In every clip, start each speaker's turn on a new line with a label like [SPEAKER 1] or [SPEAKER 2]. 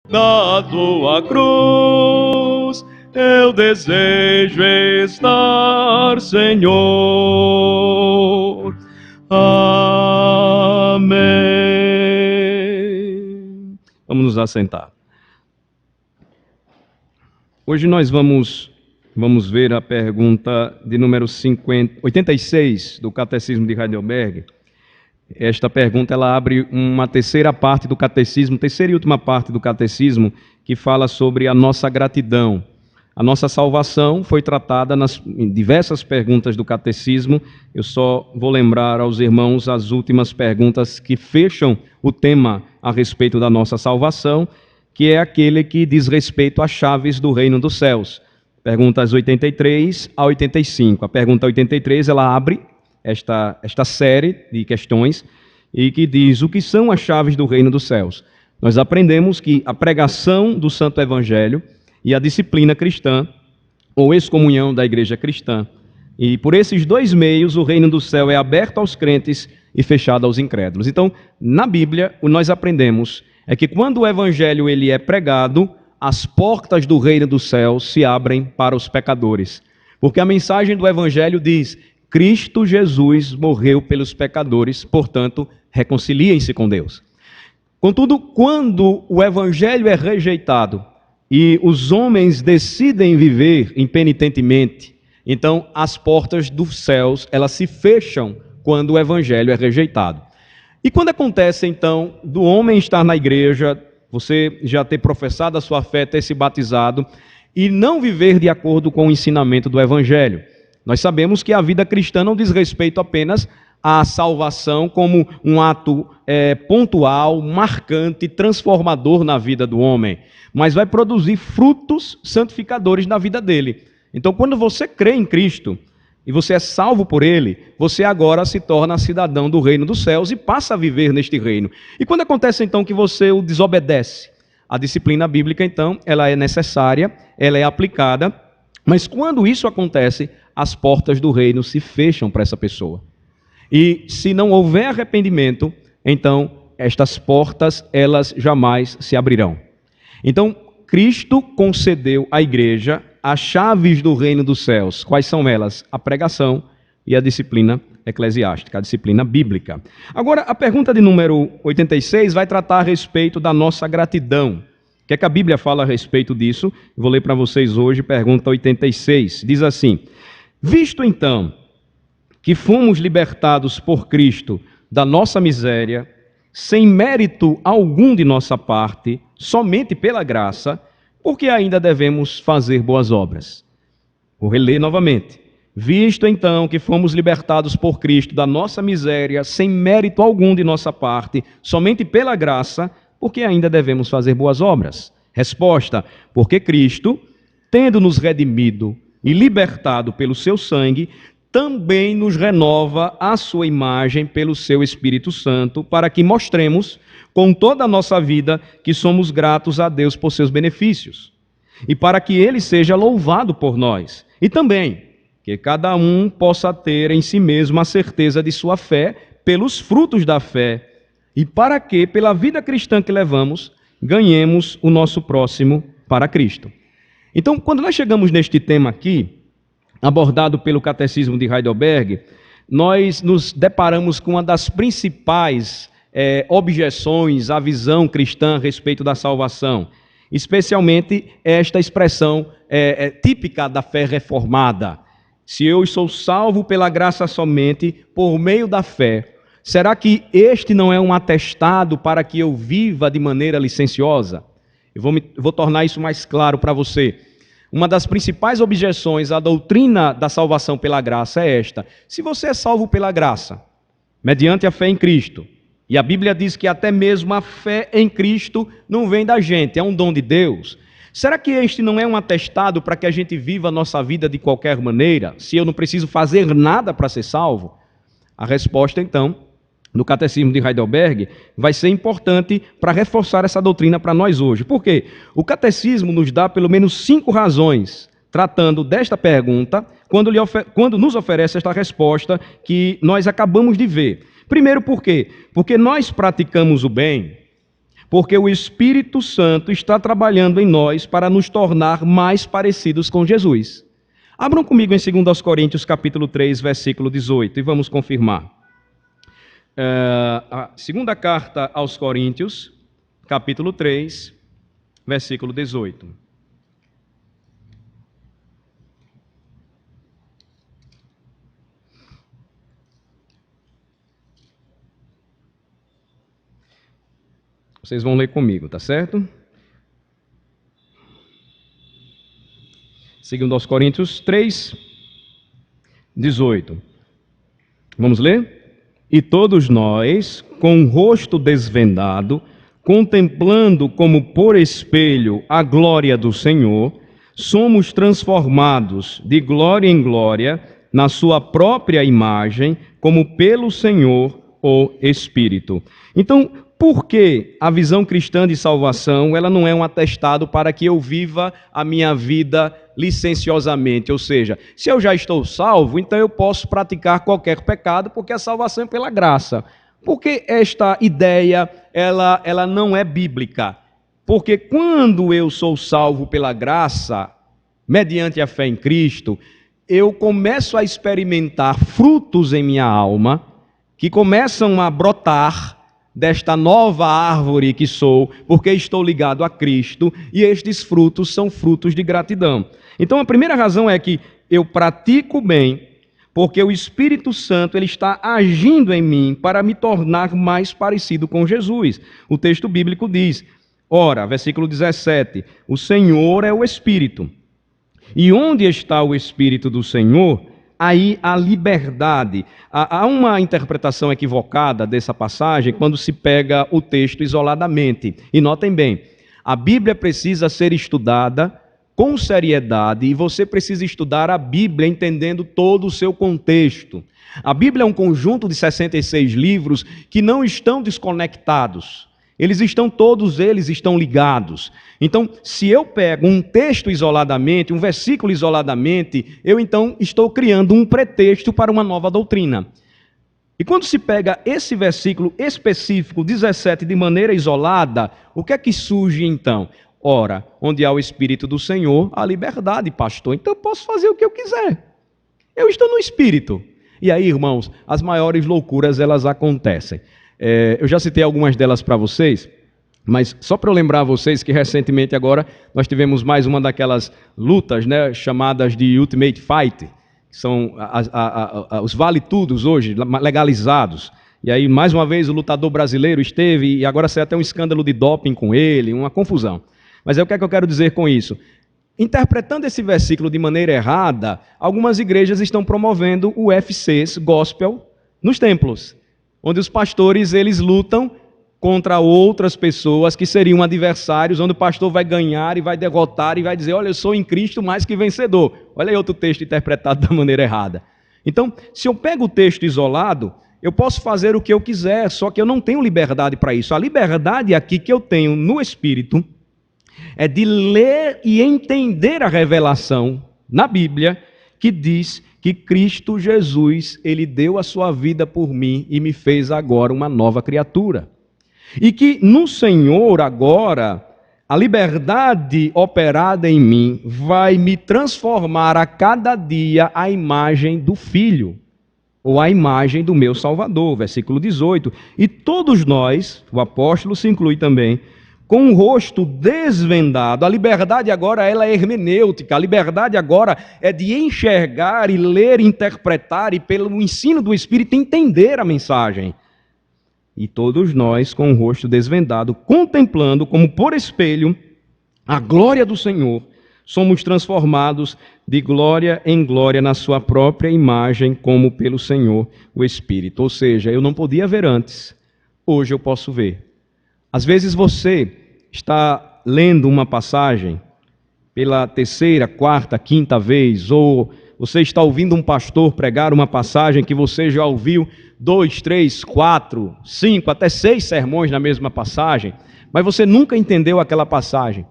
[SPEAKER 1] Na tua cruz eu desejo estar, Senhor. Amém. Vamos nos assentar. Hoje nós vamos ver a pergunta de número 86 do Catecismo de Heidelberg. Esta pergunta ela abre uma terceira parte do catecismo, terceira e última parte do catecismo, que fala sobre a nossa gratidão. A nossa salvação foi tratada em diversas perguntas do catecismo. Eu só vou lembrar aos irmãos as últimas perguntas que fecham o tema a respeito da nossa salvação, que é aquele que diz respeito às chaves do reino dos céus. Perguntas 83 a 85. A pergunta 83 ela abre esta série de questões e que diz o que são as chaves do reino dos céus. Nós aprendemos que a pregação do Santo Evangelho e a disciplina cristã, ou excomunhão da igreja cristã, e por esses dois meios o reino do céu é aberto aos crentes e fechado aos incrédulos. Então, na Bíblia, o que nós aprendemos é que quando o Evangelho ele é pregado, as portas do reino dos céus se abrem para os pecadores. Porque a mensagem do Evangelho diz: Cristo Jesus morreu pelos pecadores, portanto, reconciliem-se com Deus. Contudo, quando o Evangelho é rejeitado e os homens decidem viver impenitentemente, então as portas dos céus elas se fecham quando o Evangelho é rejeitado. E quando acontece, então, do homem estar na igreja, você já ter professado a sua fé, ter se batizado, e não viver de acordo com o ensinamento do Evangelho? Nós sabemos que a vida cristã não diz respeito apenas à salvação como um ato pontual, marcante, transformador na vida do homem, mas vai produzir frutos santificadores na vida dele. Então, quando você crê em Cristo e você é salvo por Ele, você agora se torna cidadão do reino dos céus e passa a viver neste reino. E quando acontece então que você o desobedece, a disciplina bíblica então, ela é necessária, ela é aplicada, mas quando isso acontece, as portas do reino se fecham para essa pessoa. E se não houver arrependimento, então estas portas elas jamais se abrirão. Então, Cristo concedeu à igreja as chaves do reino dos céus. Quais são elas? A pregação e a disciplina eclesiástica, a disciplina bíblica. Agora, a pergunta de número 86 vai tratar a respeito da nossa gratidão. O que é que a Bíblia fala a respeito disso? Vou ler para vocês hoje, pergunta 86. Diz assim: visto então que fomos libertados por Cristo da nossa miséria, sem mérito algum de nossa parte, somente pela graça, porque ainda devemos fazer boas obras. Vou reler novamente. Visto então que fomos libertados por Cristo da nossa miséria, sem mérito algum de nossa parte, somente pela graça, porque ainda devemos fazer boas obras. Resposta: porque Cristo, tendo nos redimido e libertado pelo seu sangue, também nos renova a sua imagem pelo seu Espírito Santo, para que mostremos com toda a nossa vida que somos gratos a Deus por seus benefícios, e para que Ele seja louvado por nós, e também que cada um possa ter em si mesmo a certeza de sua fé pelos frutos da fé, e para que, pela vida cristã que levamos, ganhemos o nosso próximo para Cristo. Então, quando nós chegamos neste tema aqui, abordado pelo Catecismo de Heidelberg, nós nos deparamos com uma das principais objeções à visão cristã a respeito da salvação, especialmente esta expressão típica da fé reformada: se eu sou salvo pela graça somente, por meio da fé, será que este não é um atestado para que eu viva de maneira licenciosa? Eu vou tornar isso mais claro para você. Uma das principais objeções à doutrina da salvação pela graça é esta: se você é salvo pela graça, mediante a fé em Cristo, e a Bíblia diz que até mesmo a fé em Cristo não vem da gente, é um dom de Deus, será que este não é um atestado para que a gente viva a nossa vida de qualquer maneira, se eu não preciso fazer nada para ser salvo? A resposta, então, no Catecismo de Heidelberg, vai ser importante para reforçar essa doutrina para nós hoje. Por quê? O Catecismo nos dá pelo menos 5 razões, tratando desta pergunta, quando nos oferece esta resposta que nós acabamos de ver. Primeiro, por quê? Porque nós praticamos o bem, porque o Espírito Santo está trabalhando em nós para nos tornar mais parecidos com Jesus. Abram comigo em 2 Coríntios capítulo 3, versículo 18, e vamos confirmar. A segunda carta aos Coríntios, capítulo 3, versículo 18. Vocês vão ler comigo, tá certo? 2 Coríntios 3, 18. Vamos ler? E todos nós, com o rosto desvendado, contemplando como por espelho a glória do Senhor, somos transformados de glória em glória na sua própria imagem, como pelo Senhor o Espírito. Então, por que a visão cristã de salvação, ela não é um atestado para que eu viva a minha vida licenciosamente? Ou seja, se eu já estou salvo, então eu posso praticar qualquer pecado, porque a salvação é pela graça. Porque esta ideia, ela não é bíblica. Porque quando eu sou salvo pela graça, mediante a fé em Cristo, eu começo a experimentar frutos em minha alma, que começam a brotar desta nova árvore que sou, porque estou ligado a Cristo, e estes frutos são frutos de gratidão. Então a primeira razão é que eu pratico bem, porque o Espírito Santo ele está agindo em mim para me tornar mais parecido com Jesus. O texto bíblico diz, ora, versículo 17, o Senhor é o Espírito, e onde está o Espírito do Senhor, aí a liberdade. Há uma interpretação equivocada dessa passagem quando se pega o texto isoladamente. E notem bem, a Bíblia precisa ser estudada com seriedade e você precisa estudar a Bíblia entendendo todo o seu contexto. A Bíblia é um conjunto de 66 livros que não estão desconectados. Todos eles estão ligados. Então, se eu pego um texto isoladamente, um versículo isoladamente, eu então estou criando um pretexto para uma nova doutrina. E quando se pega esse versículo específico, 17, de maneira isolada, o que é que surge então? Ora, onde há o Espírito do Senhor, há liberdade, pastor. Então eu posso fazer o que eu quiser. Eu estou no Espírito. E aí, irmãos, as maiores loucuras elas acontecem. Eu já citei algumas delas para vocês, mas só para eu lembrar a vocês que recentemente agora nós tivemos mais uma daquelas lutas, né, chamadas de Ultimate Fight, que são os vale-tudos hoje, legalizados. E aí, mais uma vez, o lutador brasileiro esteve, e agora saiu até um escândalo de doping com ele, uma confusão. Mas o que é que eu quero dizer com isso? Interpretando esse versículo de maneira errada, algumas igrejas estão promovendo o UFCs, gospel, nos templos, onde os pastores eles lutam contra outras pessoas que seriam adversários, onde o pastor vai ganhar e vai derrotar e vai dizer, olha, eu sou em Cristo mais que vencedor. Olha aí outro texto interpretado da maneira errada. Então, se eu pego o texto isolado, eu posso fazer o que eu quiser, só que eu não tenho liberdade para isso. A liberdade aqui que eu tenho no Espírito é de ler e entender a revelação na Bíblia que diz que Cristo Jesus, ele deu a sua vida por mim e me fez agora uma nova criatura. E que no Senhor agora, a liberdade operada em mim vai me transformar a cada dia à imagem do Filho, ou à imagem do meu Salvador, versículo 18. E todos nós, o apóstolo se inclui também, com o rosto desvendado. A liberdade agora ela é hermenêutica, a liberdade agora é de enxergar e ler, interpretar e pelo ensino do Espírito entender a mensagem. E todos nós com o rosto desvendado, contemplando como por espelho a glória do Senhor, somos transformados de glória em glória na sua própria imagem, como pelo Senhor o Espírito. Ou seja, eu não podia ver antes, hoje eu posso ver. Às vezes você está lendo uma passagem pela terceira, quarta, quinta vez, ou você está ouvindo um pastor pregar uma passagem que você já ouviu 2, 3, 4, 5, até 6 sermões na mesma passagem, mas você nunca entendeu aquela passagem.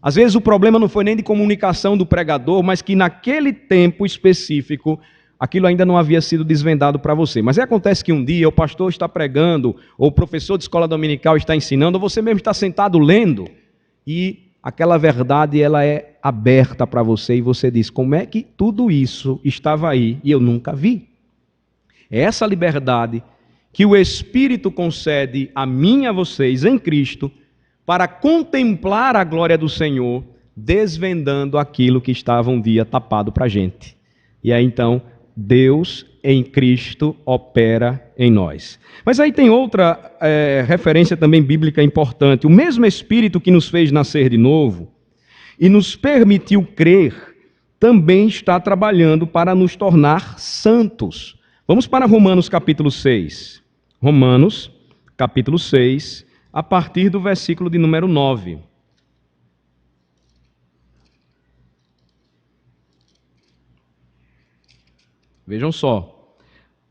[SPEAKER 1] Às vezes o problema não foi nem de comunicação do pregador, mas que naquele tempo específico, aquilo ainda não havia sido desvendado para você. Mas aí acontece que um dia o pastor está pregando, ou o professor de escola dominical está ensinando, ou você mesmo está sentado lendo, e aquela verdade ela é aberta para você, e você diz, como é que tudo isso estava aí e eu nunca vi? É essa liberdade que o Espírito concede a mim e a vocês em Cristo, para contemplar a glória do Senhor, desvendando aquilo que estava um dia tapado para a gente. E aí então, Deus em Cristo opera em nós. Mas aí tem outra referência também bíblica importante. O mesmo Espírito que nos fez nascer de novo e nos permitiu crer, também está trabalhando para nos tornar santos. Vamos para Romanos capítulo 6. Romanos capítulo 6, a partir do versículo de número 9. Vejam só,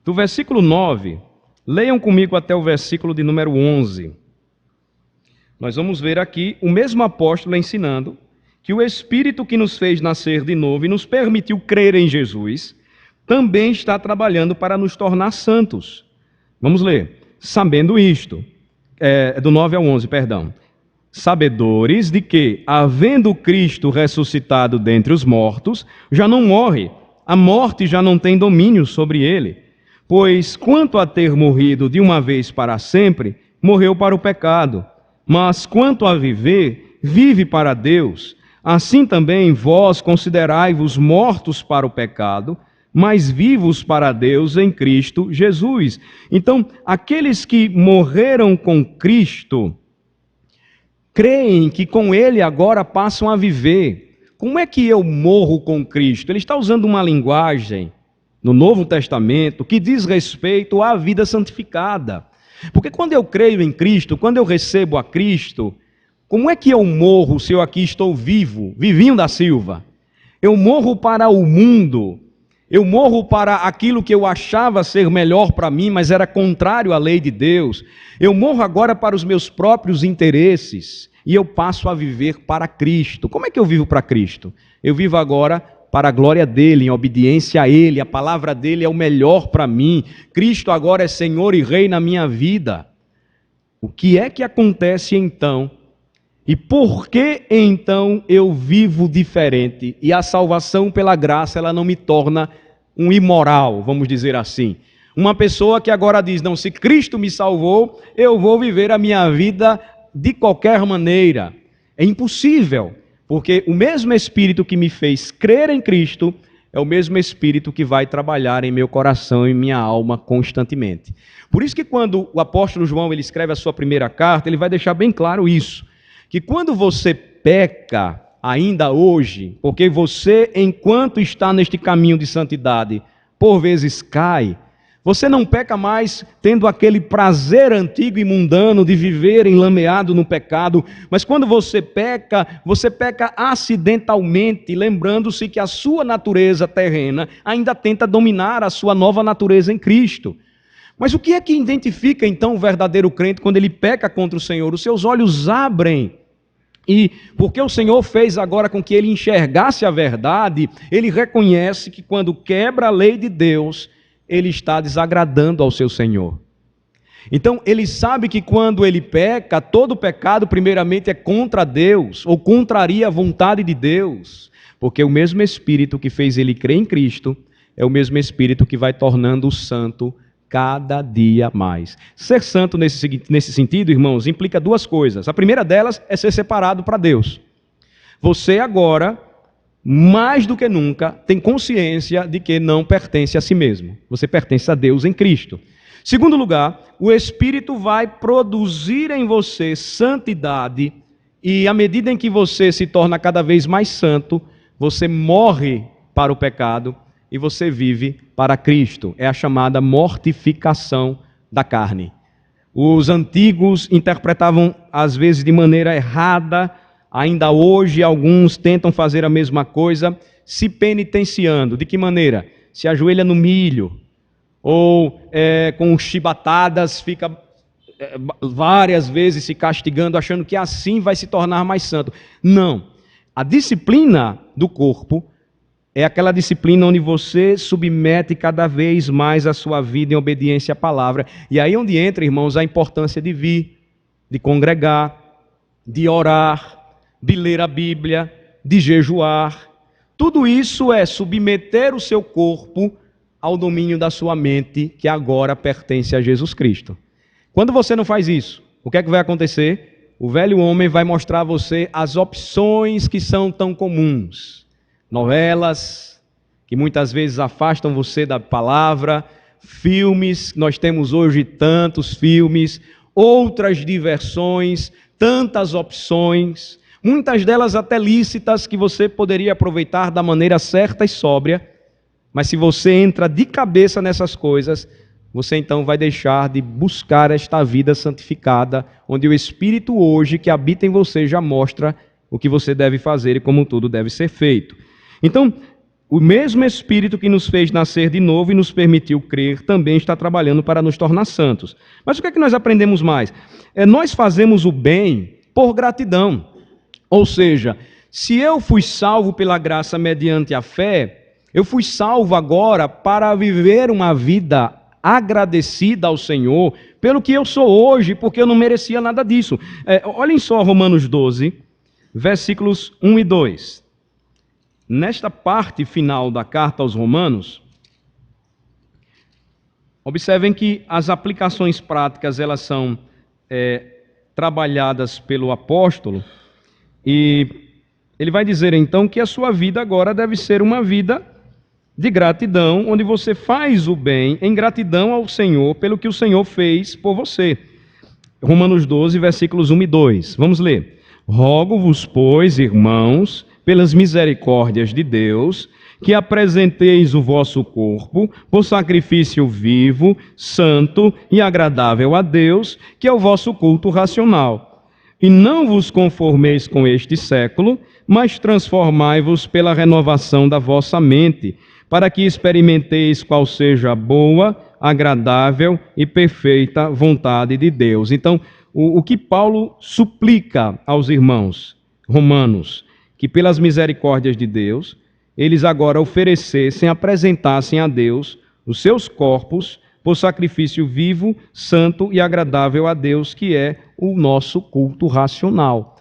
[SPEAKER 1] do versículo 9, leiam comigo até o versículo de número 11. Nós vamos ver aqui o mesmo apóstolo ensinando que o Espírito que nos fez nascer de novo e nos permitiu crer em Jesus, também está trabalhando para nos tornar santos. Vamos ler. Sabendo isto, do 9 ao 11, perdão. Sabedores de que, havendo Cristo ressuscitado dentre os mortos, já não morre, a morte já não tem domínio sobre ele. Pois, quanto a ter morrido de uma vez para sempre, morreu para o pecado. Mas, quanto a viver, vive para Deus. Assim também vós considerai-vos mortos para o pecado, mas vivos para Deus em Cristo Jesus. Então, aqueles que morreram com Cristo, creem que com Ele agora passam a viver. Como é que eu morro com Cristo? Ele está usando uma linguagem no Novo Testamento que diz respeito à vida santificada. Porque quando eu creio em Cristo, quando eu recebo a Cristo, como é que eu morro se eu aqui estou vivo, Vivinho da Silva? Eu morro para o mundo, eu morro para aquilo que eu achava ser melhor para mim, mas era contrário à lei de Deus. Eu morro agora para os meus próprios interesses. E eu passo a viver para Cristo. Como é que eu vivo para Cristo? Eu vivo agora para a glória dEle, em obediência a Ele. A palavra dEle é o melhor para mim. Cristo agora é Senhor e Rei na minha vida. O que é que acontece então? E por que então eu vivo diferente? E a salvação pela graça, ela não me torna um imoral, vamos dizer assim. Uma pessoa que agora diz, não, se Cristo me salvou, eu vou viver a minha vida de qualquer maneira. É impossível, porque o mesmo Espírito que me fez crer em Cristo é o mesmo Espírito que vai trabalhar em meu coração e minha alma constantemente. Por isso que quando o apóstolo João ele escreve a sua primeira carta, ele vai deixar bem claro isso, que quando você peca ainda hoje, porque você, enquanto está neste caminho de santidade, por vezes cai, você não peca mais tendo aquele prazer antigo e mundano de viver enlameado no pecado, mas quando você peca acidentalmente, lembrando-se que a sua natureza terrena ainda tenta dominar a sua nova natureza em Cristo. Mas o que é que identifica então o verdadeiro crente quando ele peca contra o Senhor? Os seus olhos abrem. E porque o Senhor fez agora com que ele enxergasse a verdade, ele reconhece que quando quebra a lei de Deus, ele está desagradando ao seu Senhor. Então, ele sabe que quando ele peca, todo pecado primeiramente é contra Deus, ou contraria a vontade de Deus, porque o mesmo Espírito que fez ele crer em Cristo, é o mesmo Espírito que vai tornando-o santo cada dia mais. Ser santo nesse sentido, irmãos, implica duas coisas. A primeira delas é ser separado para Deus. Você agora, mais do que nunca, tem consciência de que não pertence a si mesmo. Você pertence a Deus em Cristo. Segundo lugar, o Espírito vai produzir em você santidade e à medida em que você se torna cada vez mais santo, você morre para o pecado e você vive para Cristo. É a chamada mortificação da carne. Os antigos interpretavam às vezes de maneira errada. Ainda hoje, alguns tentam fazer a mesma coisa, se penitenciando. De que maneira? Se ajoelha no milho, ou com chibatadas, fica várias vezes se castigando, achando que assim vai se tornar mais santo. Não. A disciplina do corpo é aquela disciplina onde você submete cada vez mais a sua vida em obediência à palavra. E aí onde entra, irmãos, a importância de vir, de congregar, de orar, de ler a Bíblia, de jejuar. Tudo isso é submeter o seu corpo ao domínio da sua mente, que agora pertence a Jesus Cristo. Quando você não faz isso, o que é que vai acontecer? O velho homem vai mostrar a você as opções que são tão comuns. Novelas, que muitas vezes afastam você da palavra, filmes, nós temos hoje tantos filmes, outras diversões, tantas opções, muitas delas até lícitas, que você poderia aproveitar da maneira certa e sóbria, mas se você entra de cabeça nessas coisas, você então vai deixar de buscar esta vida santificada, onde o Espírito hoje que habita em você já mostra o que você deve fazer e como tudo deve ser feito. Então, o mesmo Espírito que nos fez nascer de novo e nos permitiu crer, também está trabalhando para nos tornar santos. Mas o que é que nós aprendemos mais? Nós fazemos o bem por gratidão. Ou seja, se eu fui salvo pela graça mediante a fé, eu fui salvo agora para viver uma vida agradecida ao Senhor pelo que eu sou hoje, porque eu não merecia nada disso. Olhem só Romanos 12, versículos 1 e 2. Nesta parte final da carta aos Romanos, observem que as aplicações práticas elas são trabalhadas pelo apóstolo, e ele vai dizer então que a sua vida agora deve ser uma vida de gratidão, onde você faz o bem em gratidão ao Senhor pelo que o Senhor fez por você. Romanos 12, versículos 1 e 2. Vamos ler. Rogo-vos, pois, irmãos, pelas misericórdias de Deus, que apresenteis o vosso corpo por sacrifício vivo, santo e agradável a Deus, que é o vosso culto racional. E não vos conformeis com este século, mas transformai-vos pela renovação da vossa mente, para que experimenteis qual seja a boa, agradável e perfeita vontade de Deus. Então, o que Paulo suplica aos irmãos romanos, que pelas misericórdias de Deus, eles agora oferecessem, apresentassem a Deus os seus corpos por sacrifício vivo, santo e agradável a Deus, que é o nosso culto racional.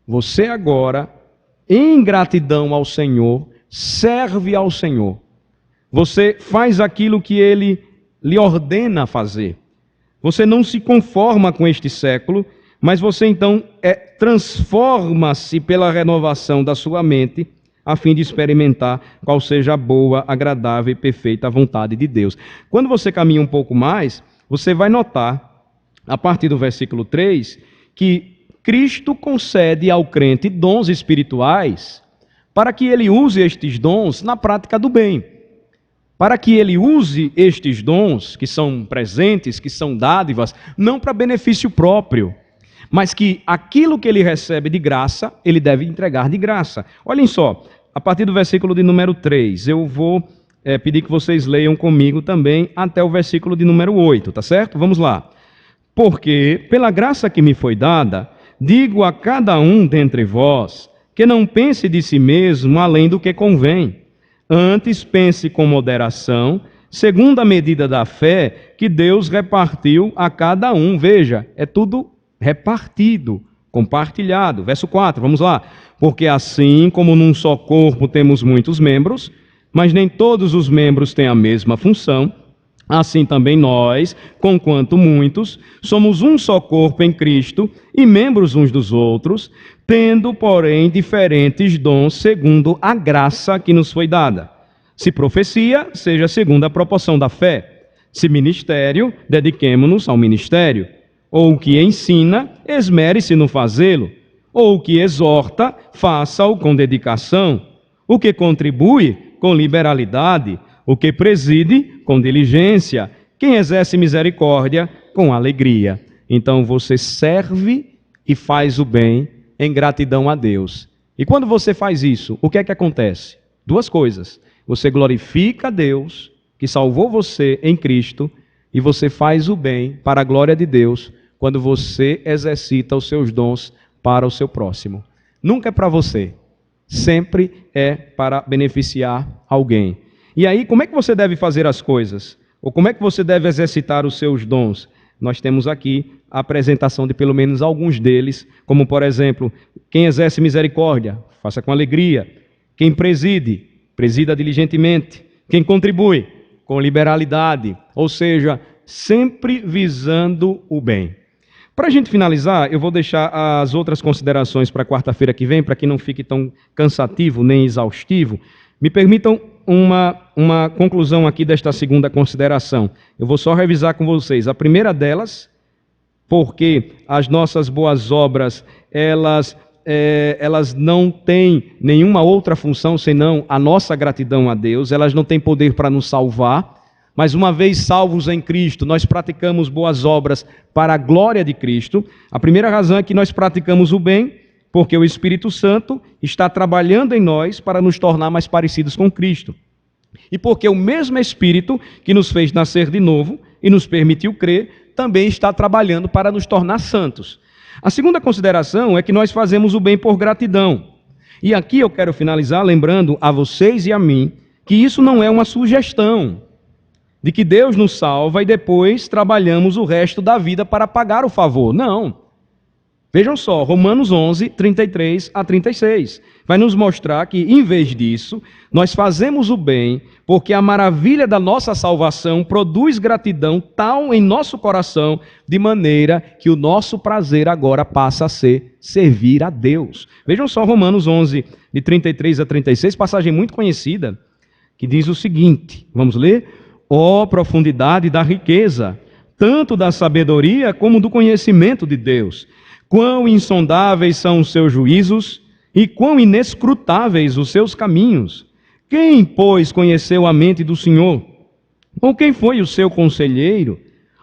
[SPEAKER 1] Você agora, em gratidão ao Senhor, serve ao Senhor. Você faz aquilo que Ele lhe ordena fazer. Você não se conforma com este século, mas você então transforma-se pela renovação da sua mente, a fim de experimentar qual seja a boa, agradável e perfeita vontade de Deus. Quando você caminha um pouco mais, você vai notar, a partir do versículo 3, que Cristo concede ao crente dons espirituais para que ele use estes dons na prática do bem. Para que ele use estes dons, que são presentes, que são dádivas, não para benefício próprio, mas que aquilo que ele recebe de graça, ele deve entregar de graça. Olhem só, a partir do versículo de número 3, eu vou pedir que vocês leiam comigo também até o versículo de número 8, tá certo? Vamos lá. Porque, pela graça que me foi dada, digo a cada um dentre vós, que não pense de si mesmo além do que convém. Antes pense com moderação, segundo a medida da fé que Deus repartiu a cada um. Veja, é tudo repartido, compartilhado. Verso 4, vamos lá. Porque assim como num só corpo temos muitos membros, mas nem todos os membros têm a mesma função, assim também nós, conquanto muitos, somos um só corpo em Cristo e membros uns dos outros, tendo, porém, diferentes dons segundo a graça que nos foi dada. Se profecia, seja segundo a proporção da fé. Se ministério, dediquemo-nos ao ministério. Ou o que ensina, esmere-se no fazê-lo. Ou o que exorta, faça-o com dedicação. O que contribui, com liberalidade. O que preside, com diligência. Quem exerce misericórdia, com alegria. Então você serve e faz o bem em gratidão a Deus. E quando você faz isso, o que é que acontece? Duas coisas. Você glorifica a Deus, que salvou você em Cristo, e você faz o bem para a glória de Deus, quando você exercita os seus dons para o seu próximo. Nunca é para você, Sempre é para beneficiar alguém. E aí, como é que você deve fazer as coisas? Ou como é que você deve exercitar os seus dons? Nós temos aqui a apresentação de pelo menos alguns deles, como por exemplo, quem exerce misericórdia, faça com alegria. Quem preside, presida diligentemente. Quem contribui, com liberalidade. Ou seja, sempre visando o bem. Para a gente finalizar, eu vou deixar as outras considerações para quarta-feira que vem, para que não fique tão cansativo nem exaustivo. Me permitam uma conclusão aqui desta segunda consideração. Eu vou só revisar com vocês. A primeira delas, porque as nossas boas obras, elas não têm nenhuma outra função senão a nossa gratidão a Deus, elas não têm poder para nos salvar, mas uma vez salvos em Cristo, nós praticamos boas obras para a glória de Cristo. A primeira razão é que nós praticamos o bem, porque o Espírito Santo está trabalhando em nós para nos tornar mais parecidos com Cristo. E porque o mesmo Espírito que nos fez nascer de novo e nos permitiu crer, também está trabalhando para nos tornar santos. A segunda consideração é que nós fazemos o bem por gratidão. E aqui eu quero finalizar lembrando a vocês e a mim que isso não é uma sugestão de que Deus nos salva e depois trabalhamos o resto da vida para pagar o favor. Não. Vejam só, Romanos 11, 33 a 36. Vai nos mostrar que, em vez disso, nós fazemos o bem, porque a maravilha da nossa salvação produz gratidão tal em nosso coração, de maneira que o nosso prazer agora passa a ser servir a Deus. Vejam só Romanos 11, de 33 a 36, passagem muito conhecida, que diz o seguinte, vamos ler? Ó profundidade da riqueza, tanto da sabedoria como do conhecimento de Deus. Quão insondáveis são os seus juízos e quão inescrutáveis os seus caminhos. Quem, pois, conheceu a mente do Senhor? Ou quem foi o seu conselheiro?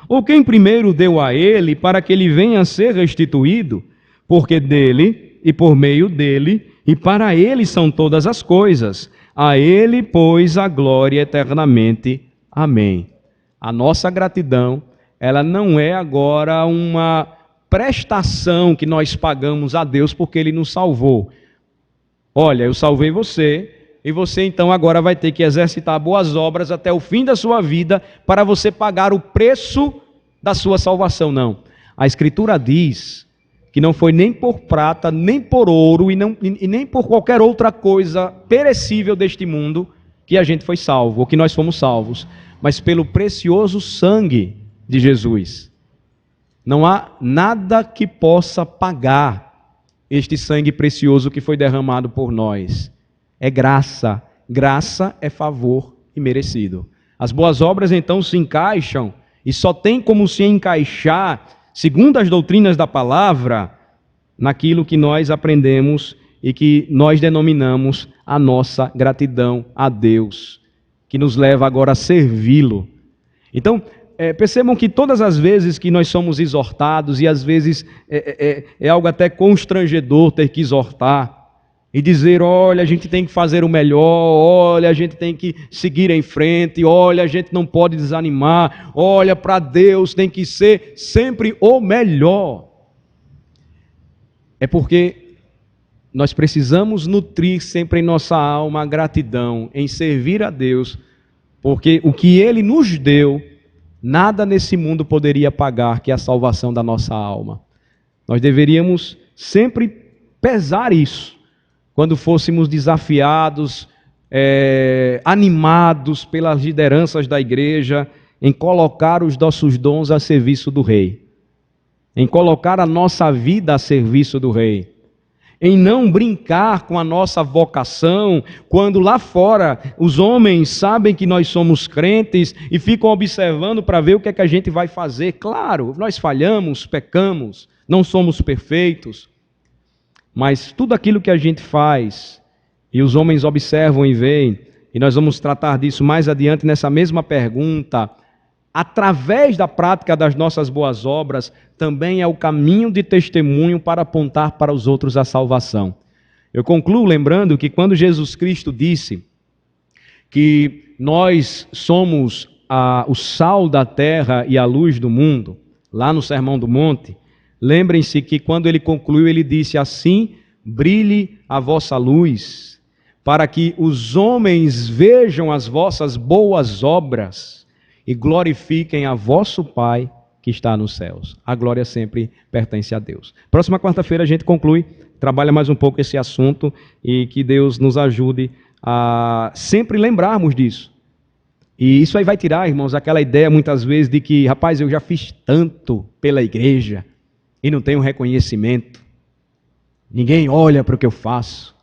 [SPEAKER 1] Ou quem primeiro deu a ele para que ele venha a ser restituído? Porque dele e por meio dele e para ele são todas as coisas. A ele, pois, a glória eternamente. Amém. A nossa gratidão, ela não é agora uma prestação que nós pagamos a Deus porque Ele nos salvou. Olha, eu salvei você, e você então agora vai ter que exercitar boas obras até o fim da sua vida para você pagar o preço da sua salvação. Não. A Escritura diz que não foi nem por prata, nem por ouro e nem por qualquer outra coisa perecível deste mundo que a gente foi salvo, ou que nós fomos salvos, mas pelo precioso sangue de Jesus. Não há nada que possa pagar este sangue precioso que foi derramado por nós. É graça. Graça é favor imerecido. As boas obras então se encaixam e só tem como se encaixar, segundo as doutrinas da palavra, naquilo que nós aprendemos e que nós denominamos a nossa gratidão a Deus, que nos leva agora a servi-lo. Então, percebam que todas as vezes que nós somos exortados, e às vezes é algo até constrangedor ter que exortar, e dizer, olha, a gente tem que fazer o melhor, olha, a gente tem que seguir em frente, olha, a gente não pode desanimar, olha, para Deus tem que ser sempre o melhor. É porque nós precisamos nutrir sempre em nossa alma a gratidão, em servir a Deus, porque o que Ele nos deu, nada nesse mundo poderia pagar, que é a salvação da nossa alma. Nós deveríamos sempre pesar isso, quando fôssemos desafiados, animados pelas lideranças da igreja, em colocar os nossos dons a serviço do Rei, em colocar a nossa vida a serviço do Rei, em não brincar com a nossa vocação, quando lá fora os homens sabem que nós somos crentes e ficam observando para ver o que é que a gente vai fazer. Claro, nós falhamos, pecamos, não somos perfeitos, mas tudo aquilo que a gente faz, e os homens observam e veem, e nós vamos tratar disso mais adiante nessa mesma pergunta, através da prática das nossas boas obras, também é o caminho de testemunho para apontar para os outros a salvação. Eu concluo lembrando que quando Jesus Cristo disse que nós somos o sal da terra e a luz do mundo, lá no Sermão do Monte, lembrem-se que quando ele concluiu, ele disse assim, brilhe a vossa luz, para que os homens vejam as vossas boas obras e glorifiquem a vosso Pai que está nos céus. A glória sempre pertence a Deus. Próxima quarta-feira a gente conclui, trabalha mais um pouco esse assunto e que Deus nos ajude a sempre lembrarmos disso. E isso aí vai tirar, irmãos, aquela ideia muitas vezes de que, rapaz, eu já fiz tanto pela igreja e não tenho reconhecimento. Ninguém olha para o que eu faço.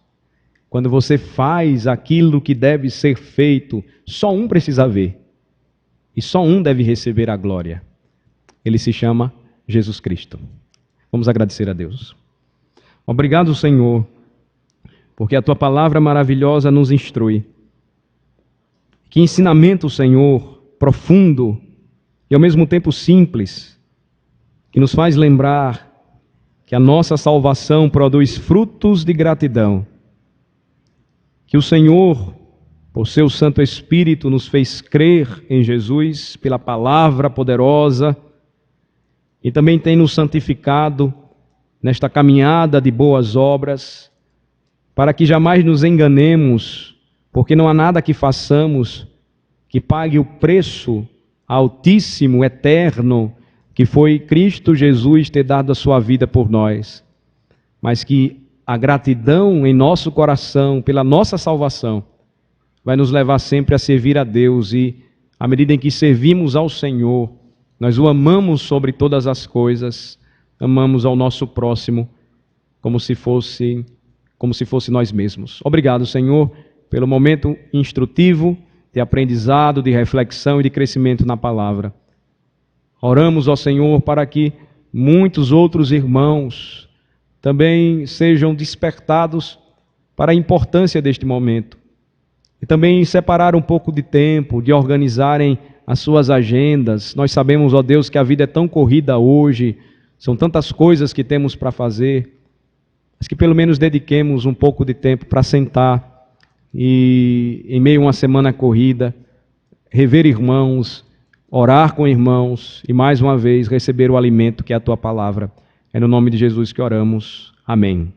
[SPEAKER 1] Quando você faz aquilo que deve ser feito, só um precisa ver. E só um deve receber a glória. Ele se chama Jesus Cristo. Vamos agradecer a Deus. Obrigado, Senhor, porque a Tua palavra maravilhosa nos instrui. Que ensinamento, Senhor, profundo e ao mesmo tempo simples, que nos faz lembrar que a nossa salvação produz frutos de gratidão. Que o Senhor, por seu Santo Espírito, nos fez crer em Jesus pela palavra poderosa e também tem nos santificado nesta caminhada de boas obras, para que jamais nos enganemos, porque não há nada que façamos que pague o preço altíssimo, eterno, que foi Cristo Jesus ter dado a sua vida por nós, mas que a gratidão em nosso coração pela nossa salvação vai nos levar sempre a servir a Deus e, à medida em que servimos ao Senhor, nós o amamos sobre todas as coisas, amamos ao nosso próximo como se fosse nós mesmos. Obrigado, Senhor, pelo momento instrutivo, de aprendizado, de reflexão e de crescimento na palavra. Oramos ao Senhor para que muitos outros irmãos também sejam despertados para a importância deste momento. E também separar um pouco de tempo, de organizarem as suas agendas. Nós sabemos, ó Deus, que a vida é tão corrida hoje, são tantas coisas que temos para fazer, mas que pelo menos dediquemos um pouco de tempo para sentar e, em meio a uma semana corrida, rever irmãos, orar com irmãos e, mais uma vez, receber o alimento que é a Tua palavra. É no nome de Jesus que oramos. Amém.